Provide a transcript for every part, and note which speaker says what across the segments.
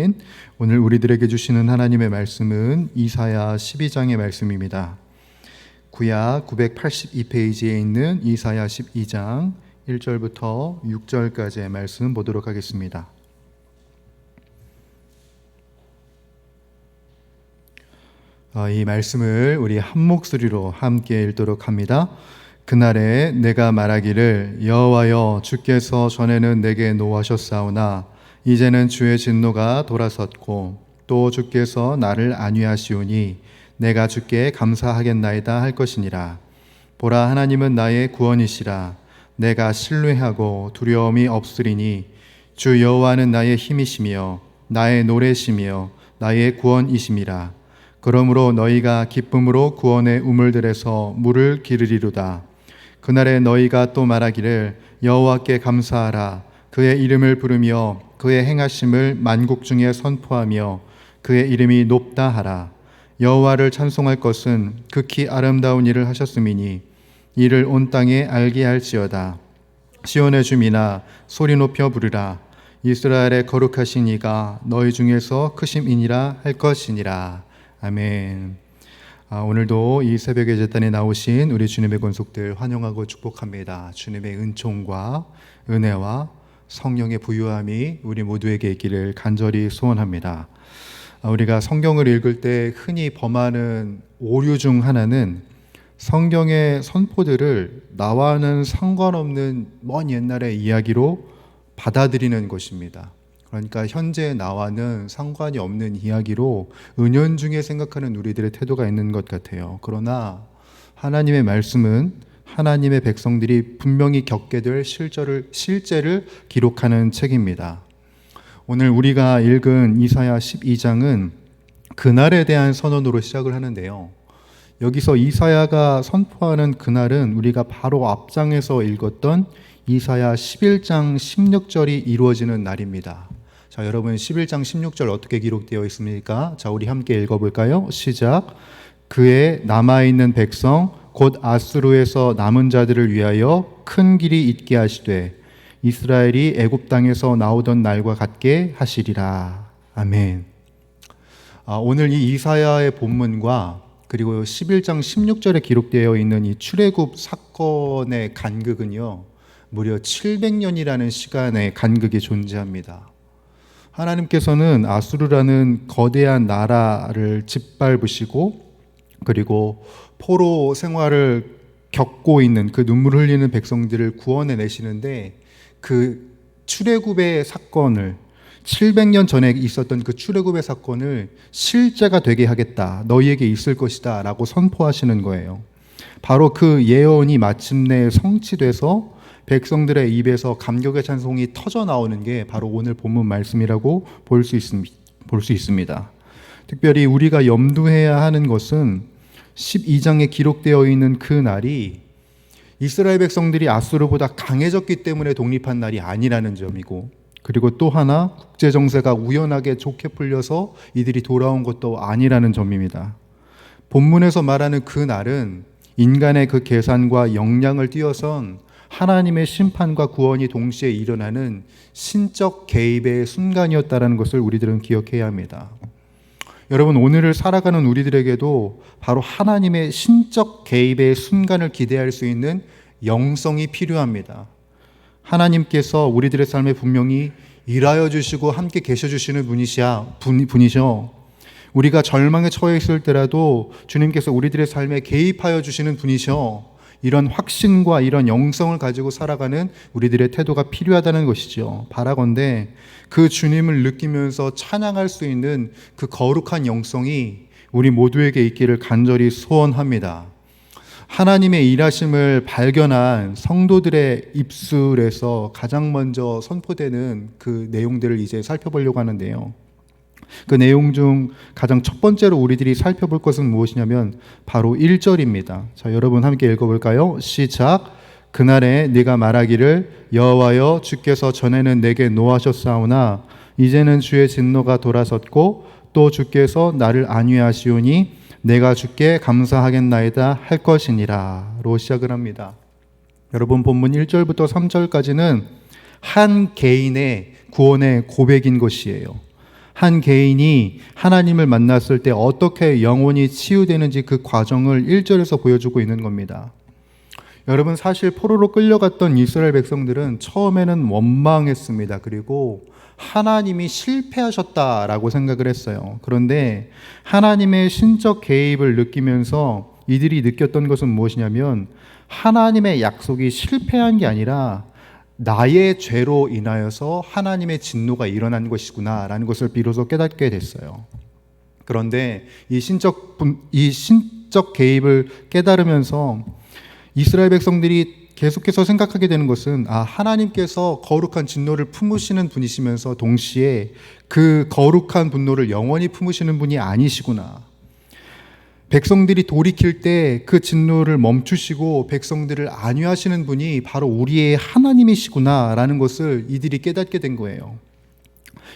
Speaker 1: 아멘. 오늘 우리들에게 주시는 하나님의 말씀은 이사야 12장의 말씀입니다. 구약 982페이지에 있는 이사야 12장 1절부터 6절까지의 말씀 보도록 하겠습니다. 이 말씀을 우리 한 목소리로 함께 읽도록 합니다. 그날에 내가 말하기를 여호와여 주께서 전에는 내게 노하셨사오나 이제는 주의 진노가 돌아섰고 또 주께서 나를 안위하시오니 내가 주께 감사하겠나이다 할 것이니라. 보라 하나님은 나의 구원이시라. 내가 신뢰하고 두려움이 없으리니 주 여호와는 나의 힘이시며 나의 노래시며 나의 구원이심이라. 그러므로 너희가 기쁨으로 구원의 우물들에서 물을 기르리로다. 그날에 너희가 또 말하기를 여호와께 감사하라. 그의 이름을 부르며 그의 행하심을 만국 중에 선포하며 그의 이름이 높다 하라. 여호와를 찬송할 것은 극히 아름다운 일을 하셨음이니 이를 온 땅에 알게 할지어다. 시온의 주민아 소리 높여 부르라. 이스라엘의 거룩하신 이가 너희 중에서 크심이니라 할 것이니라. 아멘. 오늘도 이 새벽의 제단에 나오신 우리 주님의 권속들 환영하고 축복합니다. 주님의 은총과 은혜와 성령의 부유함이 우리 모두에게 있기를 간절히 소원합니다. 우리가 성경을 읽을 때 흔히 범하는 오류 중 하나는 성경의 선포들을 나와는 상관없는 먼 옛날의 이야기로 받아들이는 것입니다. 그러니까 현재 나와는 상관이 없는 이야기로 은연중에 생각하는 우리들의 태도가 있는 것 같아요. 그러나 하나님의 말씀은 하나님의 백성들이 분명히 겪게 될 실제를 기록하는 책입니다. 오늘 우리가 읽은 이사야 12장은 그날에 대한 선언으로 시작을 하는데요. 여기서 이사야가 선포하는 그날은 우리가 바로 앞장에서 읽었던 이사야 11장 16절이 이루어지는 날입니다. 자, 여러분 11장 16절 어떻게 기록되어 있습니까? 자, 우리 함께 읽어볼까요? 시작. 그의 남아있는 백성 곧 아수르에서 남은 자들을 위하여 큰 길이 있게 하시되 이스라엘이 애굽 땅에서 나오던 날과 같게 하시리라. 아멘. 오늘 이 이사야의 본문과 그리고 11장 16절에 기록되어 있는 이 출애굽 사건의 간극은요, 무려 700년이라는 시간의 간극이 존재합니다. 하나님께서는 아수르라는 거대한 나라를 짓밟으시고 그리고 포로 생활을 겪고 있는 그 눈물 흘리는 백성들을 구원해 내시는데 그 출애굽의 사건을 700년 전에 있었던 그 출애굽의 사건을 실제가 되게 하겠다. 너희에게 있을 것이다 라고 선포하시는 거예요. 바로 그 예언이 마침내 성취돼서 백성들의 입에서 감격의 찬송이 터져 나오는 게 바로 오늘 본문 말씀이라고 볼 수 있습니다. 특별히 우리가 염두해야 하는 것은 12장에 기록되어 있는 그 날이 이스라엘 백성들이 아수르보다 강해졌기 때문에 독립한 날이 아니라는 점이고, 그리고 또 하나 국제 정세가 우연하게 좋게 풀려서 이들이 돌아온 것도 아니라는 점입니다. 본문에서 말하는 그 날은 인간의 그 계산과 역량을 뛰어선 하나님의 심판과 구원이 동시에 일어나는 신적 개입의 순간이었다는 것을 우리들은 기억해야 합니다. 여러분, 오늘을 살아가는 우리들에게도 바로 하나님의 신적 개입의 순간을 기대할 수 있는 영성이 필요합니다. 하나님께서 우리들의 삶에 분명히 일하여 주시고 함께 계셔 주시는 분이셔. 우리가 절망에 처해 있을 때라도 주님께서 우리들의 삶에 개입하여 주시는 분이셔. 이런 확신과 이런 영성을 가지고 살아가는 우리들의 태도가 필요하다는 것이죠. 바라건대 그 주님을 느끼면서 찬양할 수 있는 그 거룩한 영성이 우리 모두에게 있기를 간절히 소원합니다. 하나님의 일하심을 발견한 성도들의 입술에서 가장 먼저 선포되는 그 내용들을 이제 살펴보려고 하는데요. 그 내용 중 가장 첫 번째로 우리들이 살펴볼 것은 무엇이냐면 바로 1절입니다. 자, 여러분 함께 읽어볼까요? 시작. 그날에 네가 말하기를 여호와여 주께서 전에는 내게 노하셨사오나 이제는 주의 진노가 돌아섰고 또 주께서 나를 안위하시오니 내가 주께 감사하겠나이다 할 것이니라 로 시작을 합니다. 여러분 본문 1절부터 3절까지는 한 개인의 구원의 고백인 것이에요. 한 개인이 하나님을 만났을 때 어떻게 영혼이 치유되는지 그 과정을 1절에서 보여주고 있는 겁니다. 여러분, 사실 포로로 끌려갔던 이스라엘 백성들은 처음에는 원망했습니다. 그리고 하나님이 실패하셨다라고 생각을 했어요. 그런데 하나님의 신적 개입을 느끼면서 이들이 느꼈던 것은 무엇이냐면 하나님의 약속이 실패한 게 아니라 나의 죄로 인하여서 하나님의 진노가 일어난 것이구나 라는 것을 비로소 깨닫게 됐어요. 그런데 이 신적 개입을 깨달으면서 이스라엘 백성들이 계속해서 생각하게 되는 것은 하나님께서 거룩한 진노를 품으시는 분이시면서 동시에 그 거룩한 분노를 영원히 품으시는 분이 아니시구나. 백성들이 돌이킬 때 그 진노를 멈추시고 백성들을 안위하시는 분이 바로 우리의 하나님이시구나 라는 것을 이들이 깨닫게 된 거예요.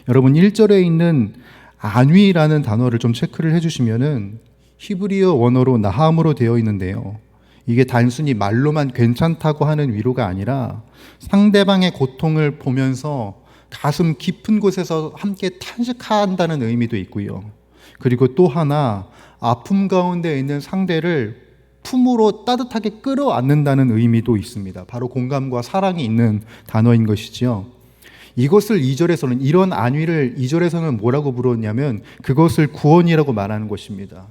Speaker 1: 여러분, 1절에 있는 안위라는 단어를 좀 체크를 해주시면은 히브리어 원어로 나함으로 되어 있는데요. 이게 단순히 말로만 괜찮다고 하는 위로가 아니라 상대방의 고통을 보면서 가슴 깊은 곳에서 함께 탄식한다는 의미도 있고요. 그리고 또 하나, 아픔 가운데 있는 상대를 품으로 따뜻하게 끌어안는다는 의미도 있습니다. 바로 공감과 사랑이 있는 단어인 것이지요. 이것을 2절에서는, 이런 안위를 2절에서는 뭐라고 부르냐면 그것을 구원이라고 말하는 것입니다.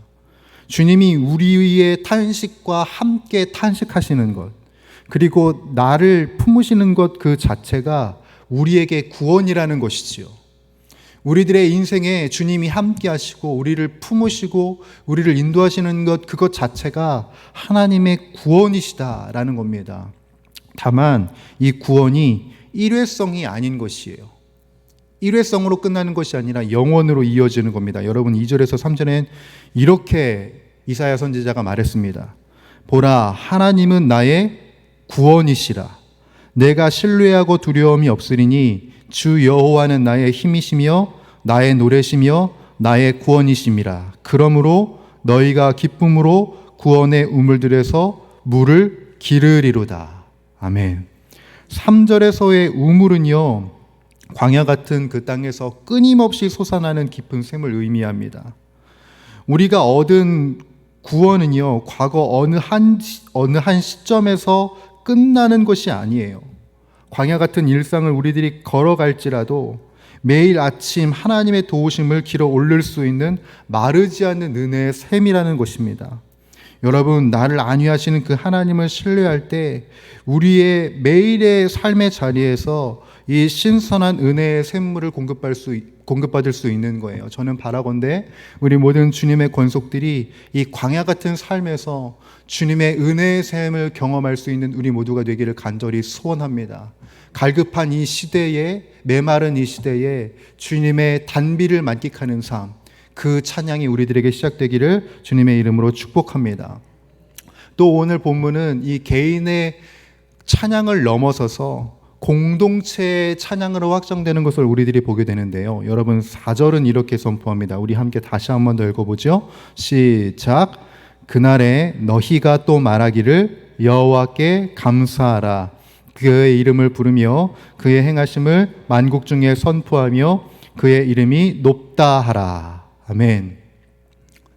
Speaker 1: 주님이 우리의 탄식과 함께 탄식하시는 것, 그리고 나를 품으시는 것 그 자체가 우리에게 구원이라는 것이지요. 우리들의 인생에 주님이 함께 하시고 우리를 품으시고 우리를 인도하시는 것, 그것 자체가 하나님의 구원이시다라는 겁니다. 다만 이 구원이 일회성이 아닌 것이에요. 일회성으로 끝나는 것이 아니라 영원으로 이어지는 겁니다. 여러분, 2절에서 3절엔 이렇게 이사야 선지자가 말했습니다. 보라, 하나님은 나의 구원이시라. 내가 신뢰하고 두려움이 없으리니 주 여호와는 나의 힘이시며 나의 노래시며 나의 구원이심이라. 그러므로 너희가 기쁨으로 구원의 우물들에서 물을 기르리로다. 아멘. 3절에서의 우물은요, 광야 같은 그 땅에서 끊임없이 솟아나는 깊은 샘을 의미합니다. 우리가 얻은 구원은요, 과거 어느 한 시점에서 끝나는 것이 아니에요. 광야 같은 일상을 우리들이 걸어갈지라도 매일 아침 하나님의 도우심을 길어 올릴 수 있는 마르지 않는 은혜의 샘이라는 것입니다. 여러분, 나를 안위하시는 그 하나님을 신뢰할 때 우리의 매일의 삶의 자리에서 이 신선한 은혜의 샘물을 공급받을 수 있는 거예요. 저는 바라건대 우리 모든 주님의 권속들이 이 광야 같은 삶에서 주님의 은혜의 샘을 경험할 수 있는 우리 모두가 되기를 간절히 소원합니다. 갈급한 이 시대에, 메마른 이 시대에 주님의 단비를 만끽하는 삶, 그 찬양이 우리들에게 시작되기를 주님의 이름으로 축복합니다. 또 오늘 본문은 이 개인의 찬양을 넘어서서 공동체의 찬양으로 확장되는 것을 우리들이 보게 되는데요. 여러분, 4절은 이렇게 선포합니다. 우리 함께 다시 한 번 더 읽어보죠. 시작. 그날에 너희가 또 말하기를 여호와께 감사하라. 그의 이름을 부르며 그의 행하심을 만국 중에 선포하며 그의 이름이 높다 하라. 아멘.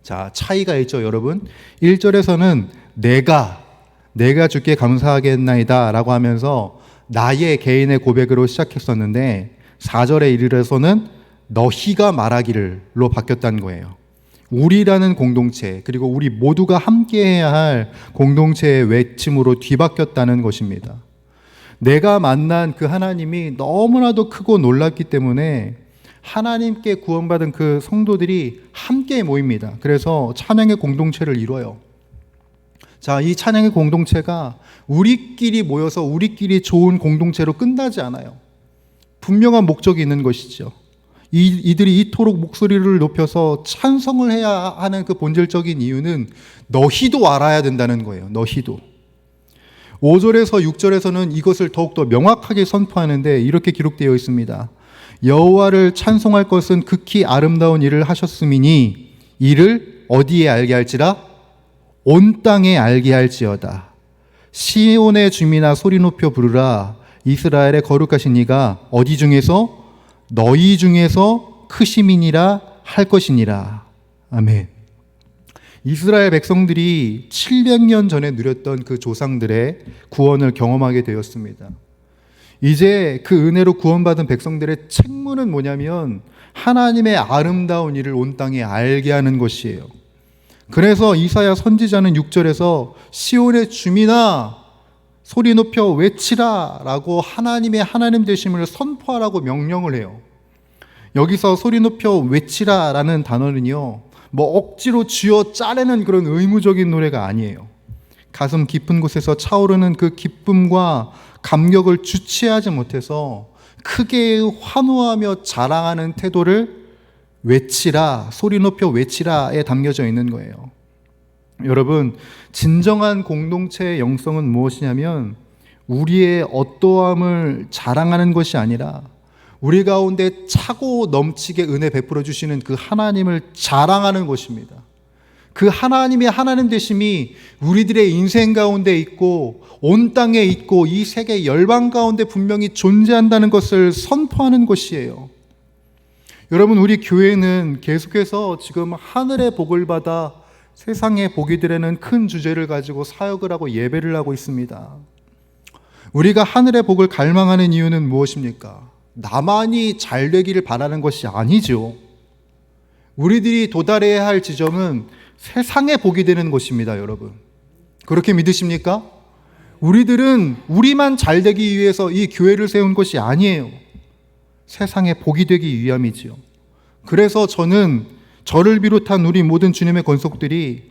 Speaker 1: 자, 차이가 있죠, 여러분. 1절에서는 내가 주께 감사하겠나이다 라고 하면서 나의 개인의 고백으로 시작했었는데 4절에 이르러서는 너희가 말하기를로 바뀌었다는 거예요. 우리라는 공동체, 그리고 우리 모두가 함께해야 할 공동체의 외침으로 뒤바뀌었다는 것입니다. 내가 만난 그 하나님이 너무나도 크고 놀랍기 때문에 하나님께 구원받은 그 성도들이 함께 모입니다. 그래서 찬양의 공동체를 이뤄요. 자, 이 찬양의 공동체가 우리끼리 모여서 우리끼리 좋은 공동체로 끝나지 않아요. 분명한 목적이 있는 것이죠. 이들이 이토록 목소리를 높여서 찬송을 해야 하는 그 본질적인 이유는 너희도 알아야 된다는 거예요. 너희도. 5절에서 6절에서는 이것을 더욱더 명확하게 선포하는데 이렇게 기록되어 있습니다. 여호와를 찬송할 것은 극히 아름다운 일을 하셨음이니 이를 어디에 알게 할지라? 온 땅에 알게 할지어다. 시온의 주민아 소리 높여 부르라. 이스라엘의 거룩하신 이가 어디 중에서? 너희 중에서 크심이니라 할 것이니라. 아멘. 이스라엘 백성들이 700년 전에 누렸던 그 조상들의 구원을 경험하게 되었습니다. 이제 그 은혜로 구원받은 백성들의 책무는 뭐냐면 하나님의 아름다운 일을 온 땅에 알게 하는 것이에요. 그래서 이사야 선지자는 6절에서 시온의 주민아 소리 높여 외치라 라고 하나님의 하나님 되심을 선포하라고 명령을 해요. 여기서 소리 높여 외치라 라는 단어는요, 뭐 억지로 쥐어 짜내는 그런 의무적인 노래가 아니에요. 가슴 깊은 곳에서 차오르는 그 기쁨과 감격을 주체하지 못해서 크게 환호하며 자랑하는 태도를 외치라, 소리 높여 외치라에 담겨져 있는 거예요. 여러분, 진정한 공동체의 영성은 무엇이냐면 우리의 어떠함을 자랑하는 것이 아니라 우리 가운데 차고 넘치게 은혜 베풀어 주시는 그 하나님을 자랑하는 것입니다. 그 하나님의 하나님 되심이 우리들의 인생 가운데 있고 온 땅에 있고 이 세계 열방 가운데 분명히 존재한다는 것을 선포하는 것이에요. 여러분, 우리 교회는 계속해서 지금 하늘의 복을 받아 세상의 복이 되려는 큰 주제를 가지고 사역을 하고 예배를 하고 있습니다. 우리가 하늘의 복을 갈망하는 이유는 무엇입니까? 나만이 잘 되기를 바라는 것이 아니죠. 우리들이 도달해야 할 지점은 세상의 복이 되는 것입니다, 여러분. 그렇게 믿으십니까? 우리들은 우리만 잘 되기 위해서 이 교회를 세운 것이 아니에요. 세상의 복이 되기 위함이지요. 그래서 저를 비롯한 우리 모든 주님의 권속들이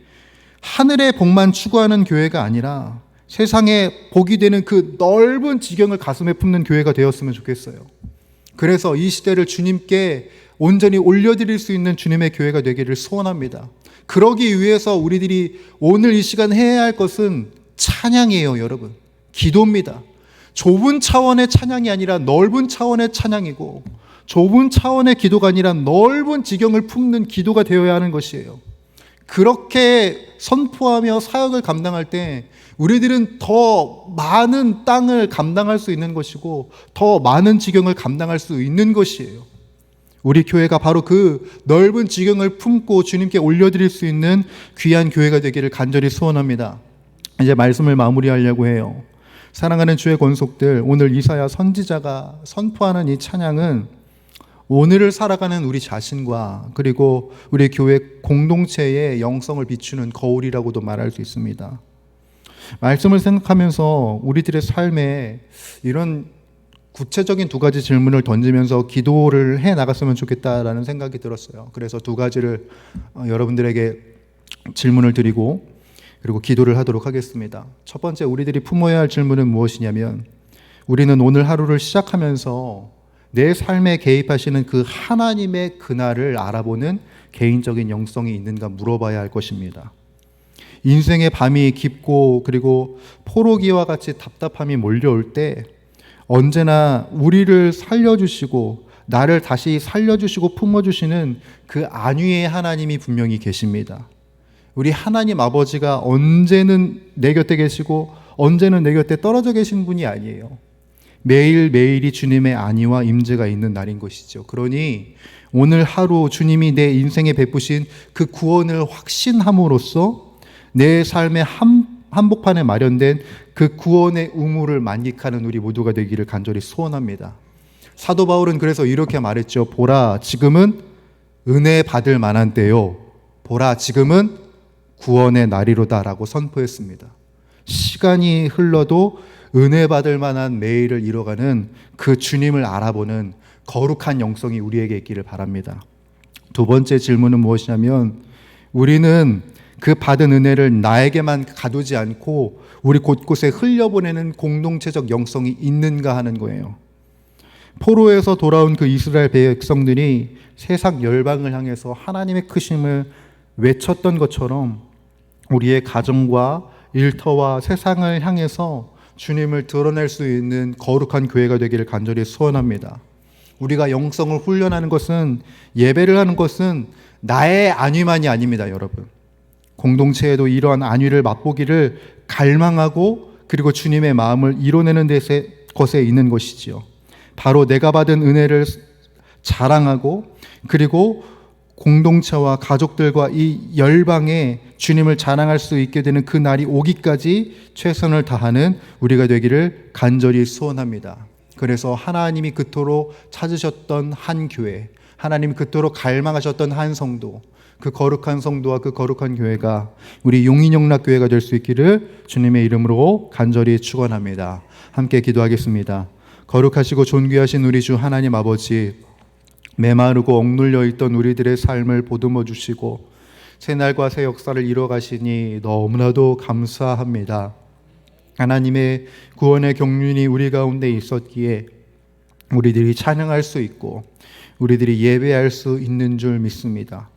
Speaker 1: 하늘의 복만 추구하는 교회가 아니라 세상에 복이 되는 그 넓은 지경을 가슴에 품는 교회가 되었으면 좋겠어요. 그래서 이 시대를 주님께 온전히 올려드릴 수 있는 주님의 교회가 되기를 소원합니다. 그러기 위해서 우리들이 오늘 이 시간 해야 할 것은 찬양이에요, 여러분. 기도입니다. 좁은 차원의 찬양이 아니라 넓은 차원의 찬양이고, 좁은 차원의 기도가 아니라 넓은 지경을 품는 기도가 되어야 하는 것이에요. 그렇게 선포하며 사역을 감당할 때 우리들은 더 많은 땅을 감당할 수 있는 것이고 더 많은 지경을 감당할 수 있는 것이에요. 우리 교회가 바로 그 넓은 지경을 품고 주님께 올려드릴 수 있는 귀한 교회가 되기를 간절히 소원합니다. 이제 말씀을 마무리하려고 해요. 사랑하는 주의 권속들, 오늘 이사야 선지자가 선포하는 이 찬양은 오늘을 살아가는 우리 자신과 그리고 우리 교회 공동체의 영성을 비추는 거울이라고도 말할 수 있습니다. 말씀을 생각하면서 우리들의 삶에 이런 구체적인 두 가지 질문을 던지면서 기도를 해 나갔으면 좋겠다라는 생각이 들었어요. 그래서 두 가지를 여러분들에게 질문을 드리고 그리고 기도를 하도록 하겠습니다. 첫 번째, 우리들이 품어야 할 질문은 무엇이냐면, 우리는 오늘 하루를 시작하면서 내 삶에 개입하시는 그 하나님의 그날을 알아보는 개인적인 영성이 있는가 물어봐야 할 것입니다. 인생의 밤이 깊고 그리고 포로기와 같이 답답함이 몰려올 때 언제나 우리를 살려주시고 나를 다시 살려주시고 품어주시는 그 안위의 하나님이 분명히 계십니다. 우리 하나님 아버지가 언제는 내 곁에 계시고 언제는 내 곁에 떨어져 계신 분이 아니에요. 매일매일이 주님의 안위와 임재가 있는 날인 것이죠. 그러니 오늘 하루 주님이 내 인생에 베푸신 그 구원을 확신함으로써 내 삶의 한복판에 마련된 그 구원의 우물을 만끽하는 우리 모두가 되기를 간절히 소원합니다. 사도 바울은 그래서 이렇게 말했죠. 보라, 지금은 은혜 받을 만한 때요. 보라, 지금은 구원의 날이로다 라고 선포했습니다. 시간이 흘러도 은혜 받을 만한 매일을 이뤄가는 그 주님을 알아보는 거룩한 영성이 우리에게 있기를 바랍니다. 두 번째 질문은 무엇이냐면, 우리는 그 받은 은혜를 나에게만 가두지 않고 우리 곳곳에 흘려보내는 공동체적 영성이 있는가 하는 거예요. 포로에서 돌아온 그 이스라엘 백성들이 세상 열방을 향해서 하나님의 크심을 외쳤던 것처럼 우리의 가정과 일터와 세상을 향해서 주님을 드러낼 수 있는 거룩한 교회가 되기를 간절히 소원합니다. 우리가 영성을 훈련하는 것은, 예배를 하는 것은 나의 안위만이 아닙니다, 여러분. 공동체에도 이러한 안위를 맛보기를 갈망하고 그리고 주님의 마음을 이뤄내는 것에 있는 것이지요. 바로 내가 받은 은혜를 자랑하고 그리고 공동체와 가족들과 이 열방에 주님을 자랑할 수 있게 되는 그 날이 오기까지 최선을 다하는 우리가 되기를 간절히 소원합니다. 그래서 하나님이 그토록 찾으셨던 한 교회, 하나님이 그토록 갈망하셨던 한 성도, 그 거룩한 성도와 그 거룩한 교회가 우리 용인영락교회가 될 수 있기를 주님의 이름으로 간절히 축원합니다. 함께 기도하겠습니다. 거룩하시고 존귀하신 우리 주 하나님 아버지, 메마르고 억눌려 있던 우리들의 삶을 보듬어 주시고 새날과 새 역사를 이루어 가시니 너무나도 감사합니다. 하나님의 구원의 경륜이 우리 가운데 있었기에 우리들이 찬양할 수 있고 우리들이 예배할 수 있는 줄 믿습니다.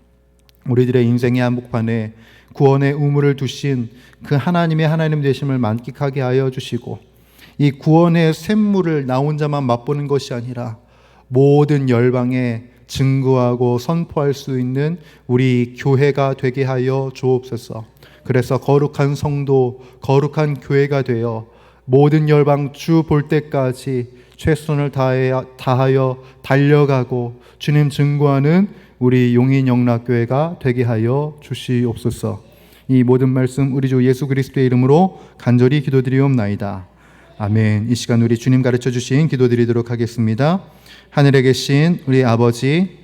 Speaker 1: 우리들의 인생의 한복판에 구원의 우물을 두신 그 하나님의 하나님 되심을 만끽하게 하여 주시고 이 구원의 샘물을 나 혼자만 맛보는 것이 아니라 모든 열방에 증거하고 선포할 수 있는 우리 교회가 되게 하여 주옵소서. 그래서 거룩한 성도, 거룩한 교회가 되어 모든 열방 주 볼 때까지 최선을 다하여 달려가고 주님 증거하는 우리 용인영락교회가 되게 하여 주시옵소서. 이 모든 말씀 우리 주 예수 그리스도의 이름으로 간절히 기도드리옵나이다. 아멘. 이 시간 우리 주님 가르쳐 주신 기도드리도록 하겠습니다. 하늘에 계신 우리 아버지,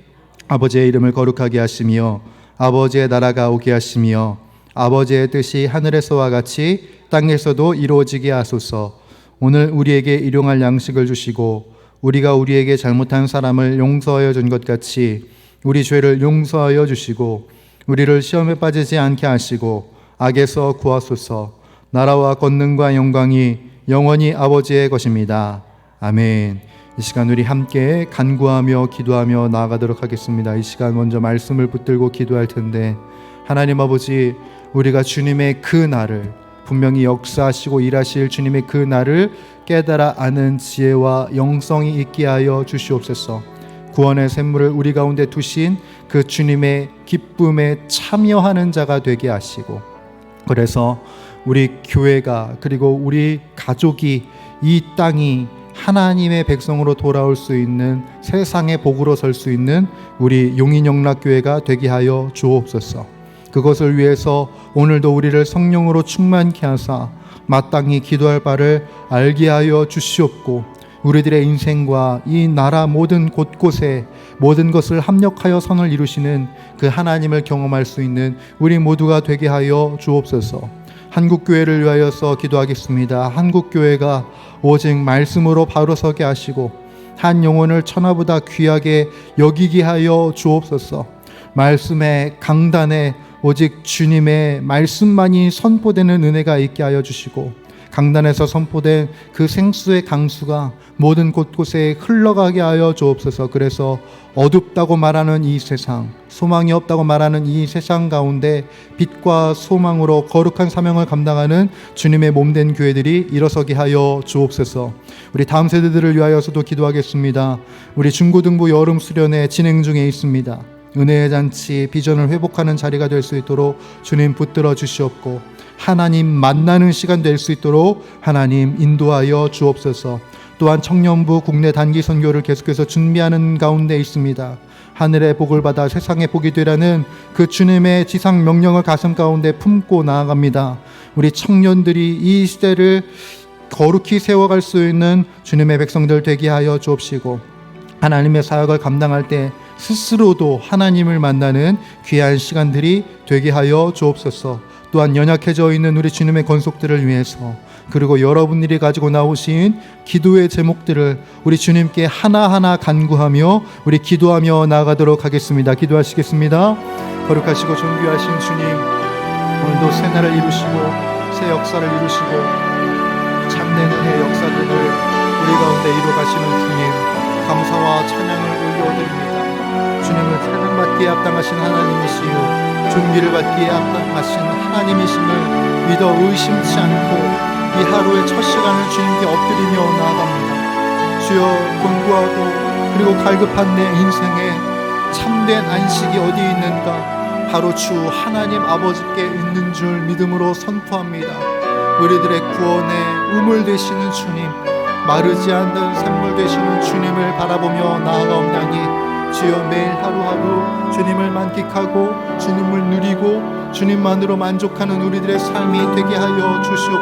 Speaker 1: 아버지의 이름을 거룩하게 하시며 아버지의 나라가 오게 하시며 아버지의 뜻이 하늘에서와 같이 땅에서도 이루어지게 하소서. 오늘 우리에게 일용할 양식을 주시고 우리가 우리에게 잘못한 사람을 용서하여 준 것 같이 우리 죄를 용서하여 주시고 우리를 시험에 빠지지 않게 하시고 악에서 구하소서. 나라와 권능과 영광이 영원히 아버지의 것입니다. 아멘. 이 시간 우리 함께 간구하며 기도하며 나아가도록 하겠습니다. 이 시간 먼저 말씀을 붙들고 기도할 텐데, 하나님 아버지, 우리가 주님의 그 날을, 분명히 역사하시고 일하실 주님의 그 날을 깨달아 아는 지혜와 영성이 있게 하여 주시옵소서. 구원의 샘물을 우리 가운데 두신 그 주님의 기쁨에 참여하는 자가 되게 하시고, 그래서 우리 교회가 그리고 우리 가족이 이 땅이 하나님의 백성으로 돌아올 수 있는, 세상의 복으로 설 수 있는 우리 용인영락교회가 되게 하여 주옵소서. 그것을 위해서 오늘도 우리를 성령으로 충만케 하사 마땅히 기도할 바를 알게 하여 주시옵고, 우리들의 인생과 이 나라 모든 곳곳에 모든 것을 합력하여 선을 이루시는 그 하나님을 경험할 수 있는 우리 모두가 되게 하여 주옵소서. 한국교회를 위하여서 기도하겠습니다. 한국교회가 오직 말씀으로 바로 서게 하시고 한 영혼을 천하보다 귀하게 여기게 하여 주옵소서. 말씀의 강단에 오직 주님의 말씀만이 선포되는 은혜가 있게 하여 주시고, 강단에서 선포된 그 생수의 강수가 모든 곳곳에 흘러가게 하여 주옵소서. 그래서 어둡다고 말하는 이 세상, 소망이 없다고 말하는 이 세상 가운데 빛과 소망으로 거룩한 사명을 감당하는 주님의 몸된 교회들이 일어서게 하여 주옵소서. 우리 다음 세대들을 위하여서도 기도하겠습니다. 우리 중고등부 여름 수련회 진행 중에 있습니다. 은혜의 잔치, 비전을 회복하는 자리가 될 수 있도록 주님 붙들어 주시옵고, 하나님 만나는 시간 될 수 있도록 하나님 인도하여 주옵소서. 또한 청년부 국내 단기 선교를 계속해서 준비하는 가운데 있습니다. 하늘의 복을 받아 세상의 복이 되라는 그 주님의 지상 명령을 가슴 가운데 품고 나아갑니다. 우리 청년들이 이 시대를 거룩히 세워갈 수 있는 주님의 백성들 되게 하여 주옵시고, 하나님의 사역을 감당할 때 스스로도 하나님을 만나는 귀한 시간들이 되게 하여 주옵소서. 또한 연약해져 있는 우리 주님의 권속들을 위해서, 그리고 여러분들이 가지고 나오신 기도의 제목들을 우리 주님께 하나하나 간구하며 우리 기도하며 나아가도록 하겠습니다. 기도하시겠습니다. 거룩하시고 존귀하신 주님, 오늘도 새 날을 이루시고 새 역사를 이루시고 참된 은혜의 역사들을 우리 가운데 이루어가시는 주님, 감사와 찬양을 올려드립니다. 주님을 찬양받기에 합당하신 하나님이시요 존귀를 받기에 합당하신 하나님이심을 믿어 의심치 않고 이 하루의 첫 시간을 주님께 엎드리며 나아갑니다. 주여, 공부하고 그리고 갈급한 내 인생에 참된 안식이 어디 있는가? 바로 주 하나님 아버지께 있는 줄 믿음으로 선포합니다. 우리들의 구원의 우물 되시는 주님, 마르지 않는 샘물 되시는 주님을 바라보며 나아가옵나니 주여 매일 하루하루 주님을 만끽하고 주님을 누리고 주님만으로 만족하는 우리들의 삶이 되게 하여 주시옵소서.